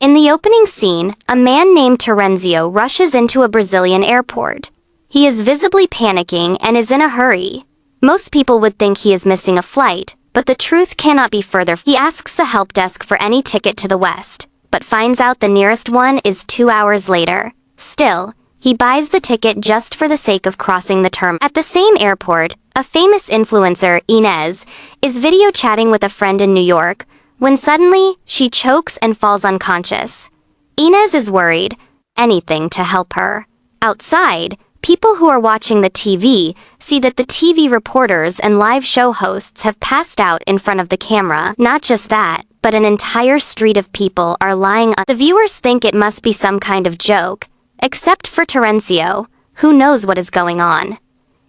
In the opening scene, a man named Terenzio rushes into a Brazilian airport. He is visibly panicking and is in a hurry. Most people would think he is missing a flight, but the truth cannot be further. He asks the help desk for any ticket to the west, but finds out the nearest one is 2 hours later. Still, he buys the ticket just for the sake of crossing the terminal. At the same airport, a famous influencer, Inez, is video chatting with a friend in New York, when suddenly, she chokes and falls unconscious. Inez is worried, anything to help her. Outside, people who are watching the TV see that the TV reporters and live show hosts have passed out in front of the camera. Not just that, but an entire street of people are lying on. The viewers think it must be some kind of joke, except for Terenzio, who knows what is going on.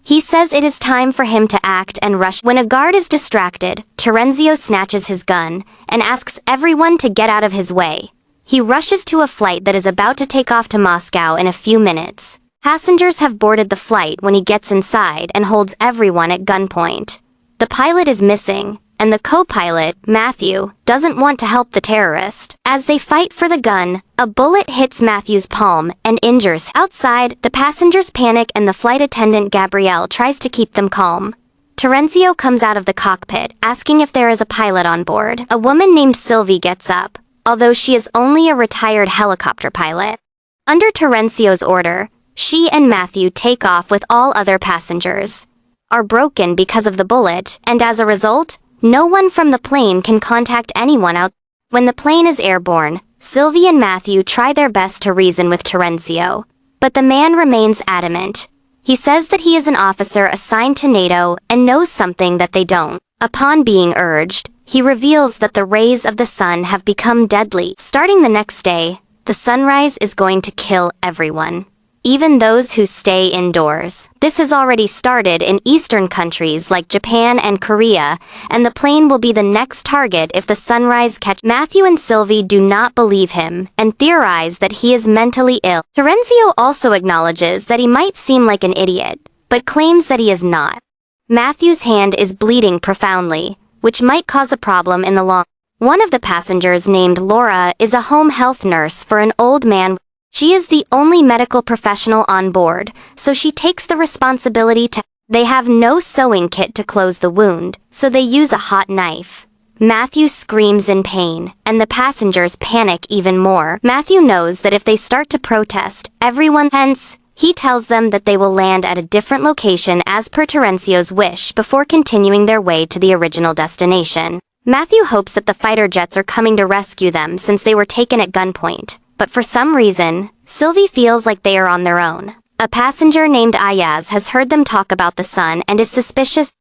He says it is time for him to act and rush. When a guard is distracted, Terenzio snatches his gun and asks everyone to get out of his way. He rushes to a flight that is about to take off to Moscow in a few minutes. Passengers have boarded the flight when he gets inside and holds everyone at gunpoint. The pilot is missing, and the co-pilot, Matthew, doesn't want to help the terrorist. As they fight for the gun, a bullet hits Matthew's palm and injures him. Outside, the passengers panic and the flight attendant Gabrielle tries to keep them calm. Terenzio comes out of the cockpit, asking if there is a pilot on board. A woman named Sylvie gets up, although she is only a retired helicopter pilot. Under Terenzio's order, she and Matthew take off with all other passengers, are broken because of the bullet, and as a result, no one from the plane can contact anyone out. When the plane is airborne, Sylvie and Matthew try their best to reason with Terenzio, but the man remains adamant. He says that he is an officer assigned to NATO and knows something that they don't. Upon being urged, he reveals that the rays of the sun have become deadly. Starting the next day, the sunrise is going to kill everyone, even those who stay indoors. This has already started in eastern countries like Japan and Korea, and the plane will be the next target if the sunrise catches. Matthew and Sylvie do not believe him and theorize that he is mentally ill. Terenzio also acknowledges that he might seem like an idiot, but claims that he is not. Matthew's hand is bleeding profoundly, which might cause a problem in the long. One of the passengers, named Laura, is a home health nurse for an old man. She is the only medical professional on board, so she takes the responsibility to. They have no sewing kit to close the wound, so they use a hot knife. Matthew screams in pain, and the passengers panic even more. Matthew knows that if they start to protest, everyone. Hence, he tells them that they will land at a different location as per Terenzio's wish before continuing their way to the original destination. Matthew hopes that the fighter jets are coming to rescue them since they were taken at gunpoint. But for some reason, Sylvie feels like they are on their own. A passenger named Ayaz has heard them talk about the sun and is suspicious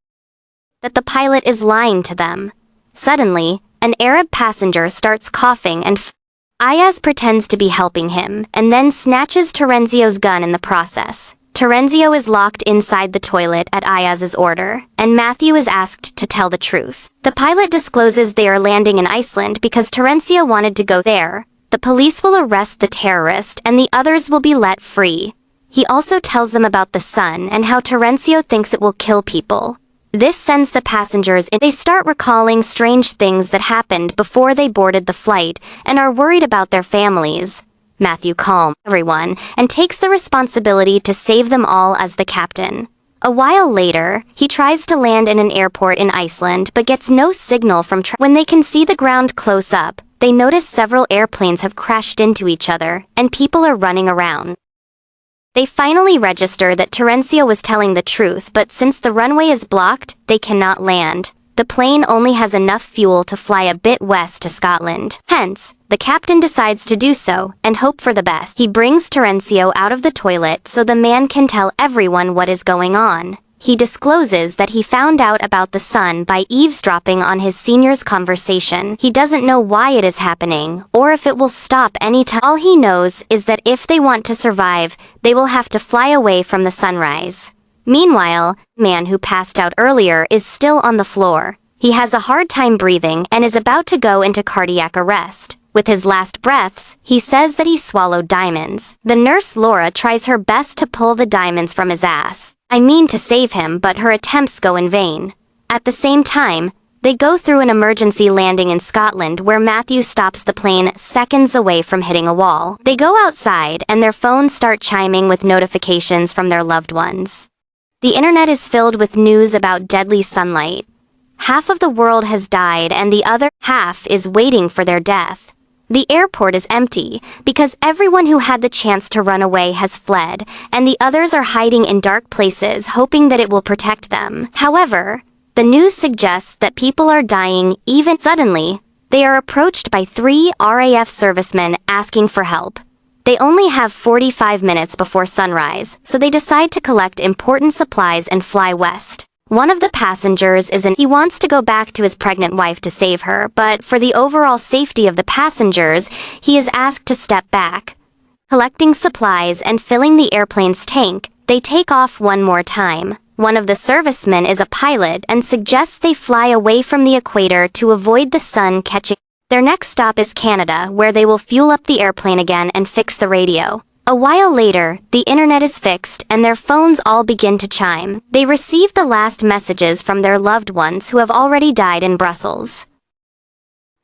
that the pilot is lying to them. Suddenly, an Arab passenger starts coughing and Ayaz pretends to be helping him and then snatches Terenzio's gun in the process. Terenzio is locked inside the toilet at Ayaz's order, and Matthew is asked to tell the truth. The pilot discloses they are landing in Iceland because Terenzio wanted to go there. The police will arrest the terrorist and the others will be let free. He also tells them about the sun and how Terenzio thinks it will kill people. This sends the passengers in. They start recalling strange things that happened before they boarded the flight and are worried about their families. Matthew calms everyone and takes the responsibility to save them all as the captain. A while later, he tries to land in an airport in Iceland but gets no signal from. When they can see the ground close up, they notice several airplanes have crashed into each other, and people are running around. They finally register that Terenzio was telling the truth, but since the runway is blocked, they cannot land. The plane only has enough fuel to fly a bit west to Scotland. Hence, the captain decides to do so, and hope for the best. He brings Terenzio out of the toilet so the man can tell everyone what is going on. He discloses that he found out about the sun by eavesdropping on his senior's conversation. He doesn't know why it is happening, or if it will stop any time. All he knows is that if they want to survive, they will have to fly away from the sunrise. Meanwhile, the man who passed out earlier is still on the floor. He has a hard time breathing and is about to go into cardiac arrest. With his last breaths, he says that he swallowed diamonds. The nurse Laura tries her best to pull the diamonds from his ass. To save him, but her attempts go in vain. At the same time, They go through an emergency landing in Scotland where Matthew stops the plane seconds away from hitting a wall. They go outside and their phones start chiming with notifications from their loved ones. The internet is filled with news about deadly sunlight. Half of the world has died and the other half is waiting for their death. The airport is empty because everyone who had the chance to run away has fled, and the others are hiding in dark places hoping that it will protect them. However, the news suggests that people are dying even suddenly. They are approached by 3 RAF servicemen asking for help. They only have 45 minutes before sunrise, so they decide to collect important supplies and fly west. One of the passengers he wants to go back to his pregnant wife to save her, but for the overall safety of the passengers, he is asked to step back. Collecting supplies and filling the airplane's tank, they take off one more time. One of the servicemen is a pilot and suggests they fly away from the equator to avoid the sun catching. Their next stop is Canada, where they will fuel up the airplane again and fix the radio. A while later, the internet is fixed and their phones all begin to chime. They receive the last messages from their loved ones who have already died in Brussels.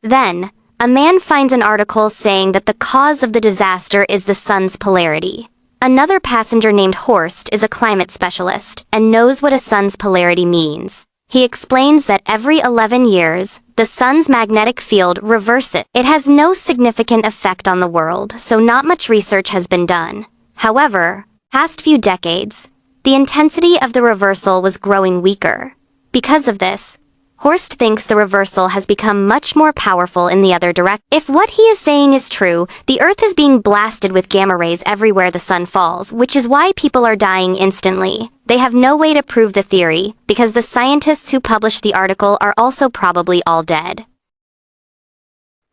Then, a man finds an article saying that the cause of the disaster is the sun's polarity. Another passenger named Horst is a climate specialist and knows what a sun's polarity means. He explains that every 11 years, the sun's magnetic field reverses. It has no significant effect on the world, so not much research has been done. However, past few decades, the intensity of the reversal was growing weaker. Because of this, Horst thinks the reversal has become much more powerful in the other direction. If what he is saying is true, the Earth is being blasted with gamma rays everywhere the sun falls, which is why people are dying instantly. They have no way to prove the theory, because the scientists who published the article are also probably all dead.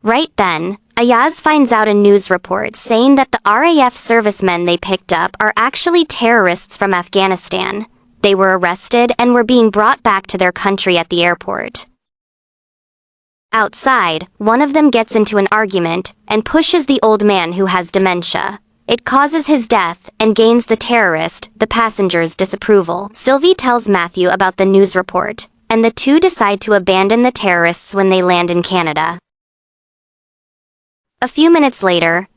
Right then, Ayaz finds out a news report saying that the RAF servicemen they picked up are actually terrorists from Afghanistan. They were arrested and were being brought back to their country at the airport. Outside, one of them gets into an argument and pushes the old man who has dementia. It causes his death and gains the passenger's disapproval. Sylvie tells Matthew about the news report, and the two decide to abandon the terrorists when they land in Canada. A few minutes later,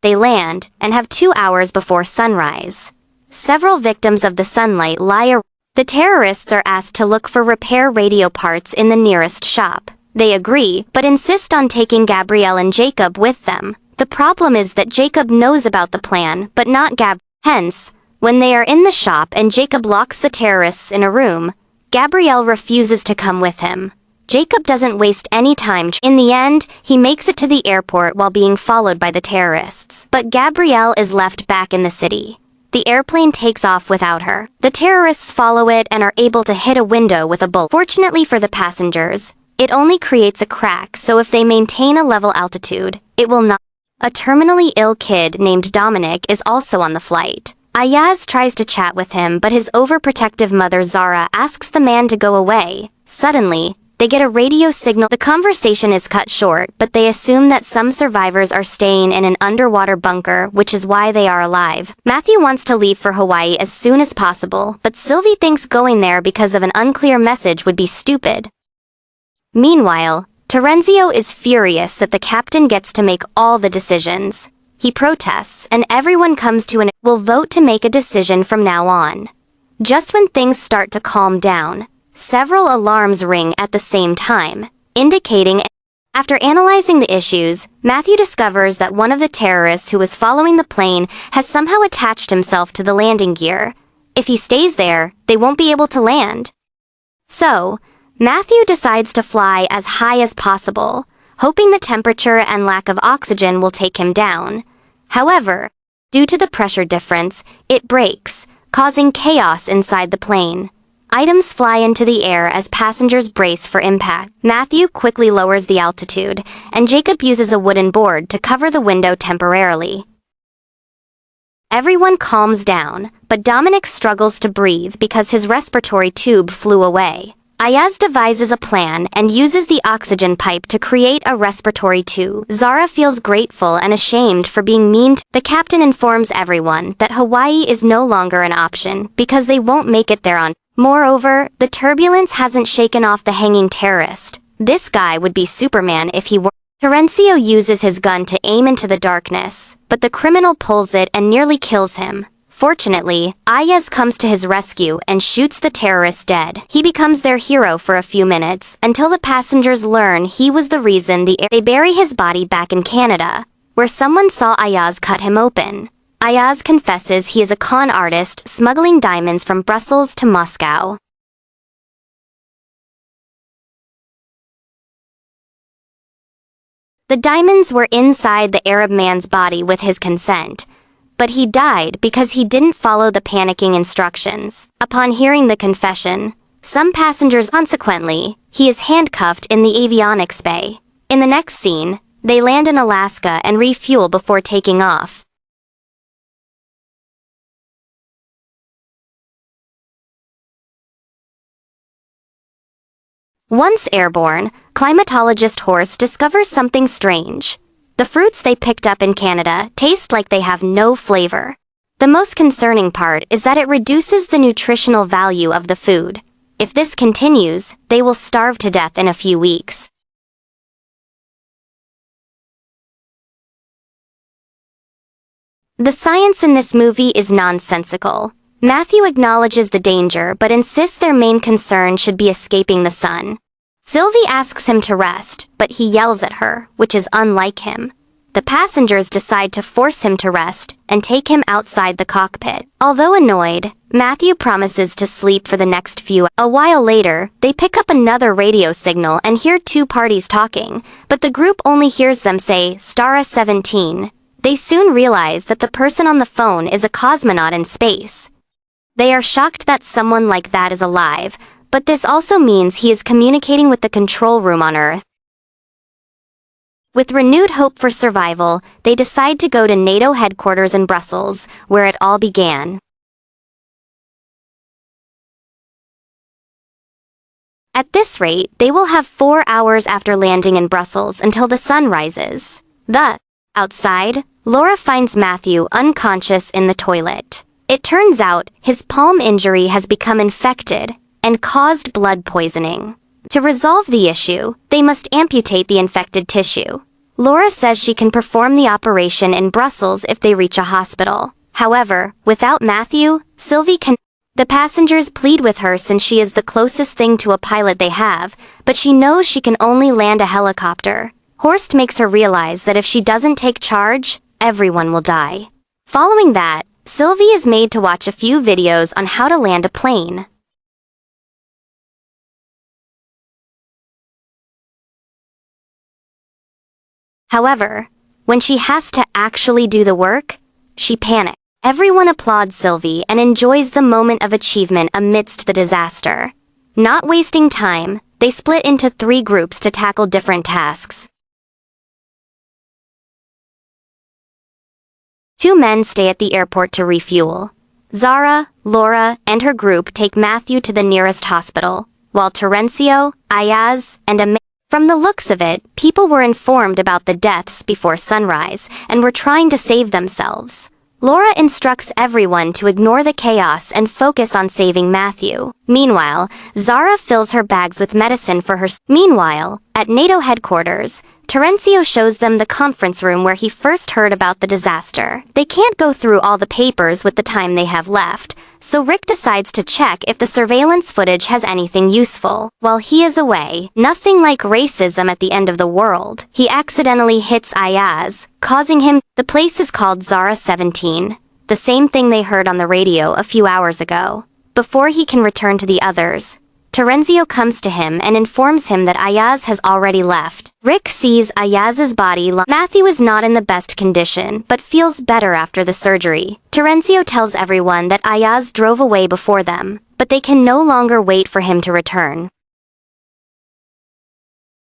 they land and have 2 hours before sunrise. Several victims of the sunlight lie around. The terrorists are asked to look for repair radio parts in the nearest shop. They agree, but insist on taking Gabrielle and Jacob with them. The problem is that Jacob knows about the plan, but not Gab. Hence, when they are in the shop and Jacob locks the terrorists in a room, Gabrielle refuses to come with him. Jacob doesn't waste any time. In the end, he makes it to the airport while being followed by the terrorists. But Gabrielle is left back in the city. The airplane takes off without her. The terrorists follow it and are able to hit a window with a bullet. Fortunately for the passengers, it only creates a crack, so if they maintain a level altitude, it will not. A terminally ill kid named Dominic is also on the flight. Ayaz tries to chat with him, but his overprotective mother Zara asks the man to go away. Suddenly, they get a radio signal. The conversation is cut short, but they assume that some survivors are staying in an underwater bunker, which is why they are alive. Matthew wants to leave for Hawaii as soon as possible, but Sylvie thinks going there because of an unclear message would be stupid. Meanwhile, Terenzio is furious that the captain gets to make all the decisions. He protests, and everyone comes to will vote to make a decision from now on. Just when things start to calm down, several alarms ring at the same time, indicating. After analyzing the issues, Matthew discovers that one of the terrorists who was following the plane has somehow attached himself to the landing gear. If he stays there, they won't be able to land. So, Matthew decides to fly as high as possible, hoping the temperature and lack of oxygen will take him down. However, due to the pressure difference, it breaks, causing chaos inside the plane. Items fly into the air as passengers brace for impact. Matthew quickly lowers the altitude, and Jacob uses a wooden board to cover the window temporarily. Everyone calms down, but Dominic struggles to breathe because his respiratory tube flew away. Ayaz devises a plan and uses the oxygen pipe to create a respiratory tube. Zara feels grateful and ashamed for being mean. The captain informs everyone that Hawaii is no longer an option because they won't make it there on. Moreover, the turbulence hasn't shaken off the hanging terrorist. This guy would be Superman if he were. Terenzio uses his gun to aim into the darkness, but the criminal pulls it and nearly kills him. Fortunately, Ayaz comes to his rescue and shoots the terrorist dead. He becomes their hero for a few minutes, until the passengers learn he was the reason they bury his body back in Canada, where someone saw Ayaz cut him open. Ayaz confesses he is a con artist smuggling diamonds from Brussels to Moscow. The diamonds were inside the Arab man's body with his consent, but he died because he didn't follow the panicking instructions. Upon hearing the confession, some passengers consequently, he is handcuffed in the avionics bay. In the next scene, they land in Alaska and refuel before taking off. Once airborne, climatologist Horst discovers something strange. The fruits they picked up in Canada taste like they have no flavor. The most concerning part is that it reduces the nutritional value of the food. If this continues, they will starve to death in a few weeks. The science in this movie is nonsensical. Matthew acknowledges the danger but insists their main concern should be escaping the sun. Sylvie asks him to rest, but he yells at her, which is unlike him. The passengers decide to force him to rest and take him outside the cockpit. Although annoyed, Matthew promises to sleep for the next few hours. A while later, they pick up another radio signal and hear two parties talking, but the group only hears them say, Stara 17. They soon realize that the person on the phone is a cosmonaut in space. They are shocked that someone like that is alive, but this also means he is communicating with the control room on Earth. With renewed hope for survival, they decide to go to NATO headquarters in Brussels, where it all began. At this rate, they will have 4 hours after landing in Brussels until the sun rises. Outside, Laura finds Matthew unconscious in the toilet. It turns out, his palm injury has become infected and caused blood poisoning. To resolve the issue, they must amputate the infected tissue. Laura says she can perform the operation in Brussels if they reach a hospital. However, without Matthew, Sylvie can. The passengers plead with her since she is the closest thing to a pilot they have, but she knows she can only land a helicopter. Horst makes her realize that if she doesn't take charge, everyone will die. Following that, Sylvie is made to watch a few videos on how to land a plane. However, when she has to actually do the work, she panics. Everyone applauds Sylvie and enjoys the moment of achievement amidst the disaster. Not wasting time, they split into 3 groups to tackle different tasks. 2 men stay at the airport to refuel. Zara, Laura, and her group take Matthew to the nearest hospital, while Terenzio, Ayaz, and a From the looks of it, people were informed about the deaths before sunrise and were trying to save themselves. Laura instructs everyone to ignore the chaos and focus on saving Matthew. Meanwhile, Zara fills her bags with medicine for her. Meanwhile, at NATO headquarters, Terenzio shows them the conference room where he first heard about the disaster. They can't go through all the papers with the time they have left, so Rick decides to check if the surveillance footage has anything useful. While he is away, nothing like racism at the end of the world, he accidentally hits Ayaz, causing him. The place is called Zara 17, the same thing they heard on the radio a few hours ago. Before he can return to the others, Terenzio comes to him and informs him that Ayaz has already left. Rick sees Ayaz's body. Matthew is not in the best condition, but feels better after the surgery. Terenzio tells everyone that Ayaz drove away before them, but they can no longer wait for him to return.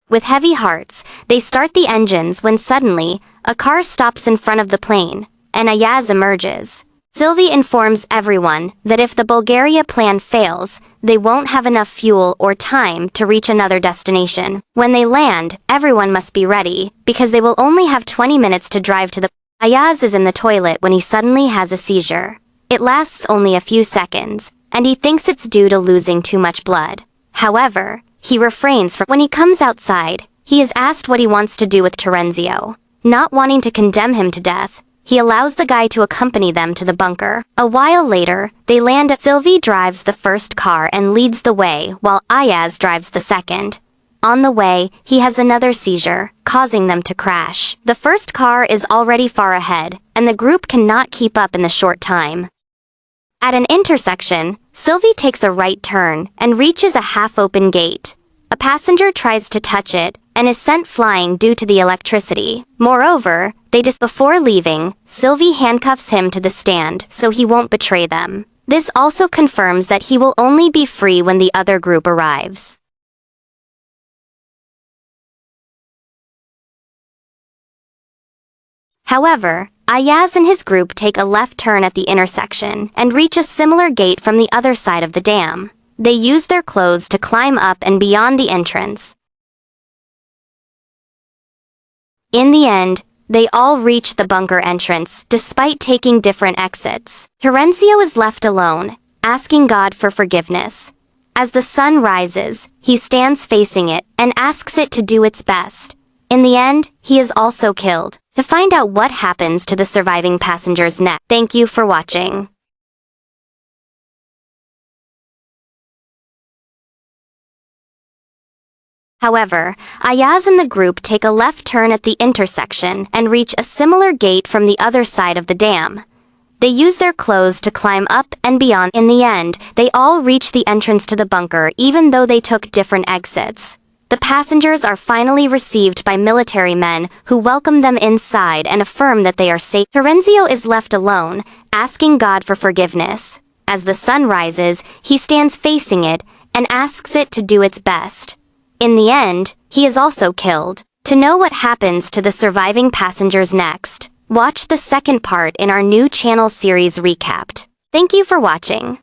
With heavy hearts, they start the engines when suddenly, a car stops in front of the plane, and Ayaz emerges. Sylvie informs everyone that if the Bulgaria plan fails, they won't have enough fuel or time to reach another destination. When they land, everyone must be ready, because they will only have 20 minutes to drive to the. Ayaz is in the toilet when he suddenly has a seizure. It lasts only a few seconds, and he thinks it's due to losing too much blood. However, he refrains from. When he comes outside, he is asked what he wants to do with Terenzio. Not wanting to condemn him to death, he allows the guy to accompany them to the bunker. A while later, they land at. Sylvie drives the first car and leads the way while Ayaz drives the second. On the way, he has another seizure, causing them to crash. The first car is already far ahead, and the group cannot keep up in the short time. At an intersection, Sylvie takes a right turn and reaches a half-open gate. A passenger tries to touch it and is sent flying due to the electricity. Moreover, before leaving, Sylvie handcuffs him to the stand so he won't betray them. This also confirms that he will only be free when the other group arrives. However, Ayaz and his group take a left turn at the intersection and reach a similar gate from the other side of the dam. They use their clothes to climb up and beyond the entrance. In the end, they all reach the bunker entrance despite taking different exits. Terenzio is left alone, asking God for forgiveness. As the sun rises, he stands facing it and asks it to do its best. In the end, he is also killed. To find out what happens to the surviving passengers next, thank you for watching. However, Ayaz and the group take a left turn at the intersection and reach a similar gate from the other side of the dam. They use their clothes to climb up and beyond. In the end, they all reach the entrance to the bunker even though they took different exits. The passengers are finally received by military men who welcome them inside and affirm that they are safe. Terenzio is left alone, asking God for forgiveness. As the sun rises, he stands facing it and asks it to do its best. In the end, he is also killed. To know what happens to the surviving passengers next, watch the second part in our new channel series Recapped. Thank you for watching.